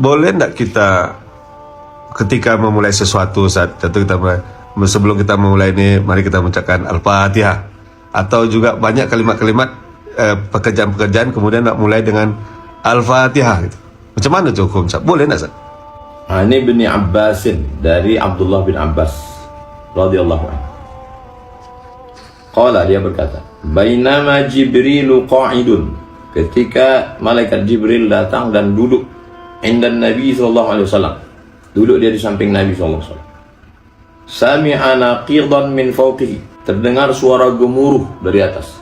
boleh enggak kita ketika memulai sesuatu, sebelum kita memulai ini, mari kita mengucapkan Al-Fatihah, atau juga banyak kalimat-kalimat pekerjaan-pekerjaan kemudian nak mulai dengan Al-Fatihah gitu. Macam mana itu hukum? Boleh enggak, Ustaz? Ani bin Abbasin, dari Abdullah bin Abbas radhiyallahu anhu. Qala, dia berkata, bainama Jibrilu qa'idun, ketika malaikat Jibril datang dan duduk indan Nabi SAW, duduk dia di samping Nabi SAW. Sami'a naqidan min fawqihi, terdengar suara gemuruh dari atas.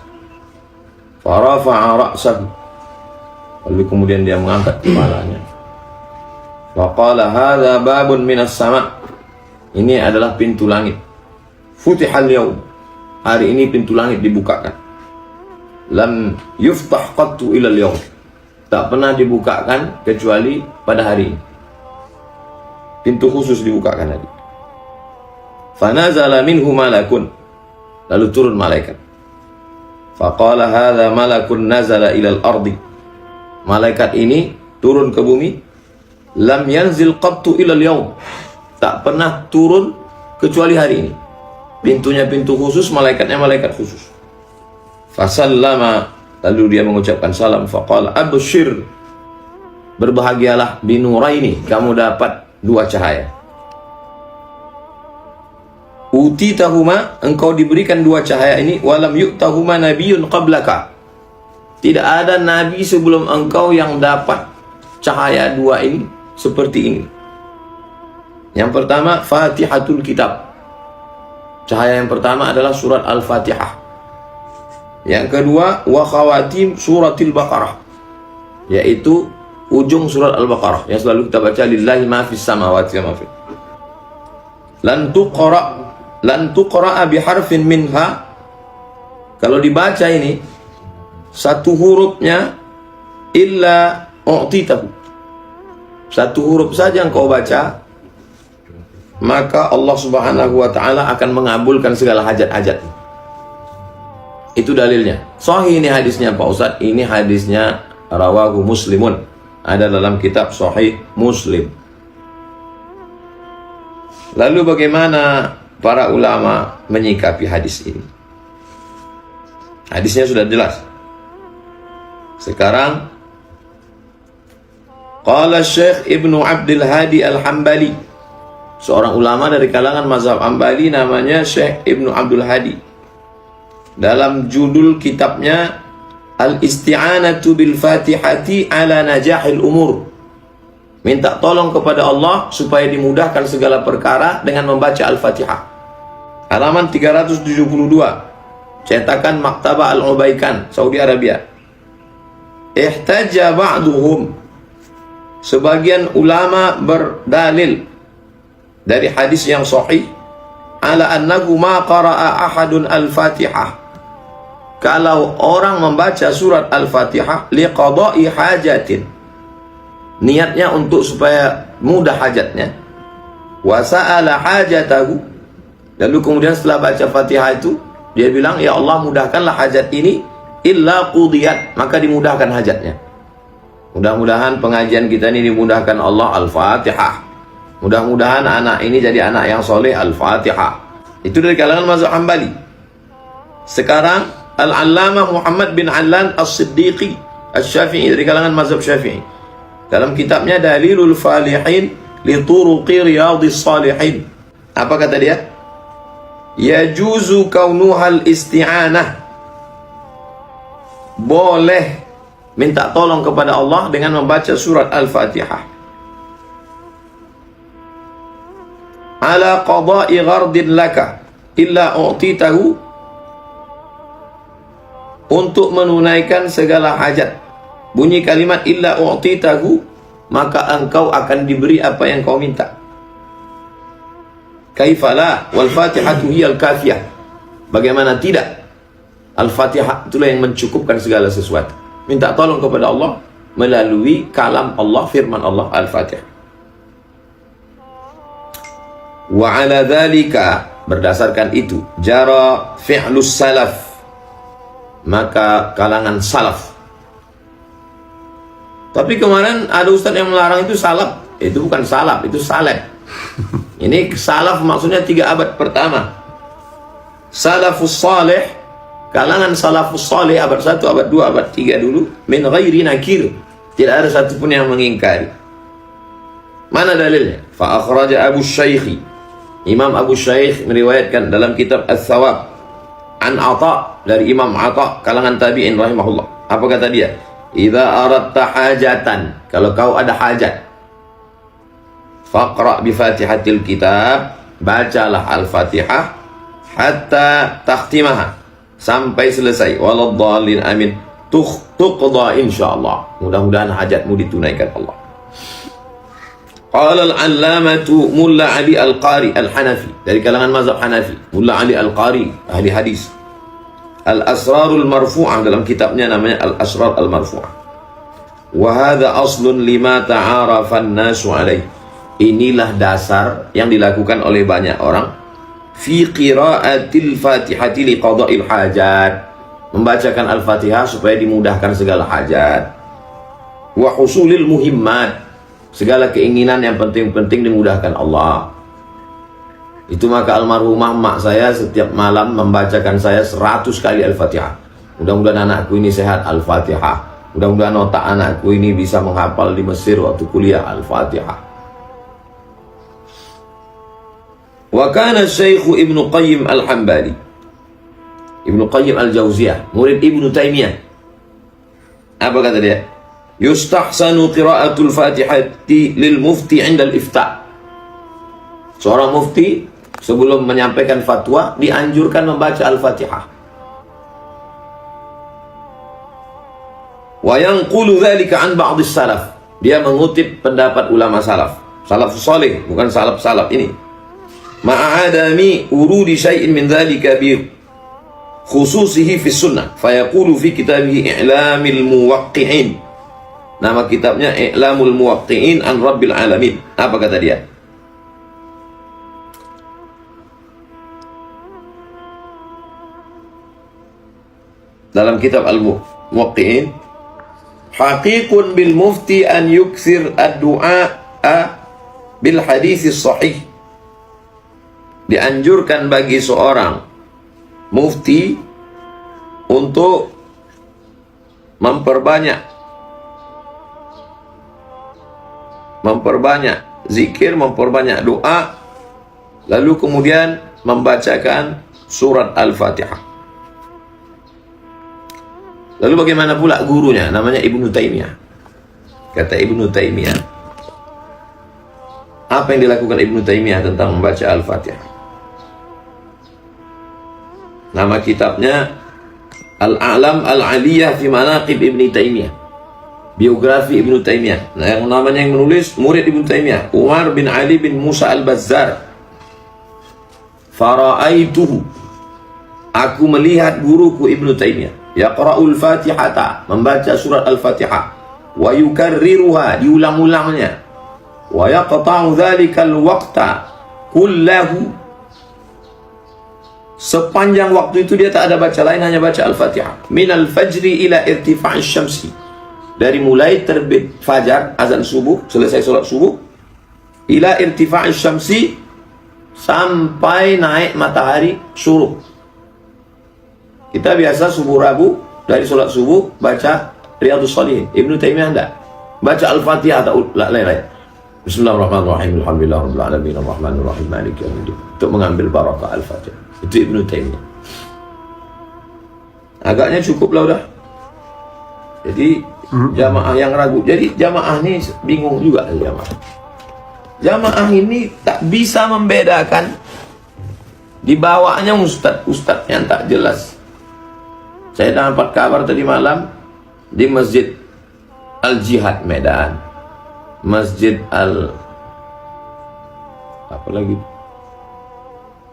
Farafa'a ra'sahu, lalu kemudian dia mengangkat kepalanya. Faqala hadza babun minas sama', ini adalah pintu langit. Futihal yaum, hari ini pintu langit dibukakan. Lam yuftah qattu ilal yaum, tak pernah dibukakan kecuali pada hari ini. Pintu khusus dibukakan tadi. Fanazala minhu malakun, lalu turun malaikat. Faqala hadza malakun nazala ilal ardi, malaikat ini turun ke bumi. Lam yanzil qattu ilal yaum, tak pernah turun kecuali hari ini. Pintunya pintu khusus, malaikatnya malaikat khusus. Fasallama, lalu dia mengucapkan salam. Faqala abshir, berbahagialah, binuraini, kamu dapat dua cahaya. Utitahuma, engkau diberikan dua cahaya ini. Walam yu'tahuma nabiyyun qablaka, tidak ada nabi sebelum engkau yang dapat cahaya dua ini seperti ini. Yang pertama, Fatihatul Kitab, cahaya yang pertama adalah surat Al-Fatihah. Yang kedua, wa khawatim suratil Baqarah, yaitu ujung surat Al-Baqarah yang selalu kita baca, lillahi ma fis samawati wa ma fil. Lan tuqra'a biharfin minha, kalau dibaca ini satu hurufnya, illa u'titahu, satu huruf saja engkau baca, maka Allah Subhanahu wa ta'ala akan mengabulkan segala hajat-hajat. Itu dalilnya. Sahih ini hadisnya Pak Ustadz, ini hadisnya rawahu Muslimun, ada dalam kitab Sahih Muslim. Lalu bagaimana para ulama menyikapi hadis ini? Hadisnya sudah jelas. Sekarang qala Syekh Ibnu Abdul Hadi Al-Hambali, seorang ulama dari kalangan mazhab Hambali, namanya Syekh Ibnu Abdul Hadi. Dalam judul kitabnya Al-Isti'anatu bil Fatihati ala najahil umur, minta tolong kepada Allah supaya dimudahkan segala perkara dengan membaca Al-Fatihah. Halaman 372, cetakan Maktabah Al-Ubaikan, Saudi Arabia. Ihtajja ba'duhum, sebagian ulama berdalil dari hadis yang sahih, ala annahu ma qara'a ahadun al-Fatihah, kalau orang membaca surat Al-Fatihah liqada'i hajatin, niatnya untuk supaya mudah hajatnya, wa sa'ala hajatahu, lalu kemudian setelah baca Fatihah itu dia bilang, ya Allah mudahkanlah hajat ini, illa qudiyat, maka dimudahkan hajatnya. Mudah-mudahan pengajian kita ini dimudahkan Allah. Al-Fatihah. Mudah-mudahan anak ini jadi anak yang soleh. Al-Fatihah. Itu dari kalangan mazhab Hambali. Sekarang Al-Allamah Muhammad bin Allan As-Siddiqi Asy-Syafi'i, dari kalangan mazhab Syafi'i, dalam kitabnya Dalilul Falihin li Turuqi Riyadhis Shalihin, apa kata dia? Yajuzu kaunuhal isti'anah, boleh minta tolong kepada Allah dengan membaca surat Al-Fatihah. Ala qada'i ghardin laka illa u'titahu, untuk menunaikan segala hajat. Bunyi kalimat illa u'titahu, maka engkau akan diberi apa yang kau minta. Kaifala wal fatihatu hiyal kafiyah, bagaimana tidak, Al-Fatihah itulah yang mencukupkan segala sesuatu. Minta tolong kepada Allah melalui kalam Allah, firman Allah, Al-Fatihah. Wa ala dzalika, berdasarkan itu, jara fi'lus salaf, maka kalangan salaf Tapi kemarin ada ustaz yang melarang itu salaf. Itu bukan salaf, itu salaf. Ini salaf maksudnya 3 abad pertama. Salafus salih, kalangan salafus salih abad 1, abad 2, abad 3 dulu, min ghairi nakir. Tidak ada satupun yang mengingkari. Mana dalilnya? Fa akhraja Abu Syaikh. Imam Abu Syaikh meriwayatkan dalam kitab Ats-Tsawab an Atha, dari Imam Atha kalangan tabi'in rahimahullah. Apa kata dia? Idza aradta hajatan, kalau kau ada hajat, faqra bi Fatihatil kitab, bacalah Al-Fatihah hatta takhtimaha, sampai selesai. Waladhdallin, amin. Tuqda insyaallah. Mudah-mudahan hajatmu ditunaikan Allah. Qala al-allamatu Mulla Ali Al-Qari Al-Hanafi, dari kalangan mazhab Hanafi, Mulla Ali Al-Qari, ahli hadis. Al-Asrarul Marfu'ah, dalam kitabnya namanya Al-Asrar Al-Marfu'ah. Wa hadha aslun lima ta'arafa an-nasu alaih. Inilah dasar yang dilakukan oleh banyak orang fi qira'atil Fatihati liqada'il hajat, membacakan Al-Fatihah supaya dimudahkan segala hajat. Wa husulil muhimmat, segala keinginan yang penting-penting dimudahkan Allah. Itu maka almarhumah mak saya setiap malam membacakan saya 100 kali Al-Fatihah. Mudah-mudahan anakku ini sehat, Al-Fatihah. Mudah-mudahan otak anakku ini bisa menghafal di Mesir waktu kuliah, Al-Fatihah. Wa kana Syekh Ibnu Qayyim Al-Hambali, Ibnu Qayyim Al-Jauziyah, murid Ibnu Taimiyah. Apa kata dia? Yustahsanu qira'atul Fatihati lil mufti 'inda al-ifta'. Seorang mufti sebelum menyampaikan fatwa dianjurkan membaca Al-Fatihah. Wa yanqulu dzalika an ba'd salaf. Dia mengutip pendapat ulama salaf. Salafus salih, bukan salaf-salaf ini. Ma'adami urudi syai'in min dzalika bi khususihi fi sunnah. Fayaqulu fi kitabihi I'lamil Muwaqqi'in. Nama kitabnya I'lamul Muwaqqi'in an Rabbil Alamin. Apa kata dia? Dalam kitab Al-Muwaqqi'in, haqiqun bil mufti an yuksir ad-du'a bil hadis sahih. Dianjurkan bagi seorang mufti untuk memperbanyak zikir, memperbanyak doa, lalu kemudian membacakan surat Al-Fatihah. Lalu bagaimana pula gurunya? Namanya Ibnu Taimiyah. Kata Ibnu Taimiyah, apa yang dilakukan Ibnu Taimiyah tentang membaca Al-Fatihah? Nama kitabnya Al-A'lam Al-Aliyah fi Manaqib Ibnu Taimiyah, biografi Ibnu Taimiyah. Nah, yang namanya yang menulis murid Ibnu Taimiyah, Umar bin Ali bin Musa Al-Bazzar. Fara'aituhu, aku melihat guruku Ibnu Taimiyah, yaqra'ul Fatihata, membaca surat Al-Fatihah, wa yukarriruha, diulang-ulangnya, wa yaqta'u dhalikal waqta kullahu, sepanjang waktu itu dia tak ada baca lain, hanya baca Al-Fatihah. Minal fajri ila irtifa'is syamsi, dari mulai terbit fajar, azan subuh, selesai sholat subuh, ila irtifa'is syamsi, sampai naik matahari syuruk. Kita biasa subuh Rabu, dari sholat subuh baca Riyadhus Shalihin. Ibnu Taimiyah enggak, baca Al-Fatihah atau lain-lain. Bismillahirrahmanirrahim, alhamdulillahirabbil alamin, arrahmanir rahim, maliki yaumiddin, untuk mengambil barakah Al-Fatihah. Itu Ibnu Taimiyah. Agaknya cukup lah udah. Jadi jamaah yang ragu, jadi jamaah ini bingung juga. Jamaah ini tak bisa membedakan, dibawanya ustadz yang tak jelas. Saya dapat kabar tadi malam di Masjid Al-Jihad Medan, Masjid apa lagi?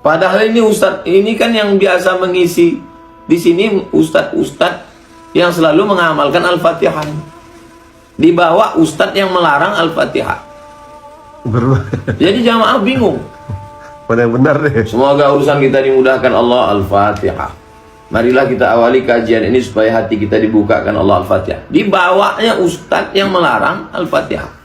Padahal ini ustadz ini kan yang biasa mengisi di sini, ustadz yang selalu mengamalkan Al-Fatihah. Dibawa ustadz yang melarang Al-Fatihah. Jadi jamaah bingung. Mana yang benar deh? Semoga urusan kita dimudahkan Allah. Al-Fatihah. Marilah kita awali kajian ini supaya hati kita dibukakan Allah Al-Fatihah. Dibawanya ustadz yang melarang Al-Fatihah.